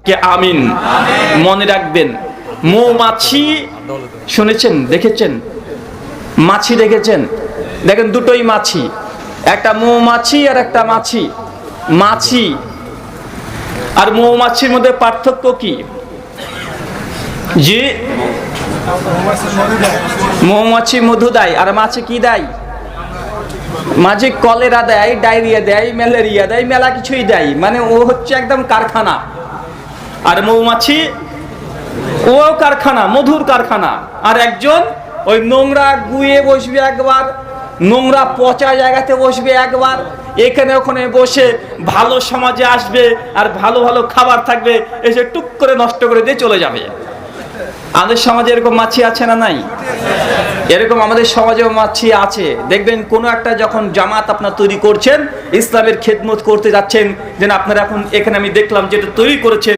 কে আমিন। মনে রাখবেন, মৌমাছি শুনেছেন, দেখেছেন? মাছি দেখেছেন? দেখেন দুটোই মাছি, একটা মৌমাছি আর একটা মাছি। মাছি আর মৌমাছির মধ্যে পার্থক্য কি? জি, মৌমাছি মধু দেয় আর মাছি কি দেয়? মাঝে কলেরা দেয়, ডায়রিয়া দেয়, ম্যালেরিয়া দেয়, মেলা কিছুই দেয়। মানে ও হচ্ছে একদম কারখানা। আর মৌমাছি ও কারখানা, মধুর কারখানা। আর একজন ওই নোংরা গুয়ে বসবে একবার, নোংরা পচা জায়গাতে বসবে একবার, এখানে ওখানে বসে ভালো সমাজে আসবে আর ভালো ভালো খাবার থাকবে, এসে টুক করে নষ্ট করে দিয়ে চলে যাবে। আমাদের সমাজে এরকম মাছি আছে না নাই? এরকম আমাদের সমাজেও মাছি আছে। দেখবেন কোনো একটা যখন জামাত আপনার তৈরি করছেন, ইসলামের খেদমত করতে যাচ্ছেন, যেন আপনারা এখন এখানে আমি দেখলাম যেটা তৈরি করেছে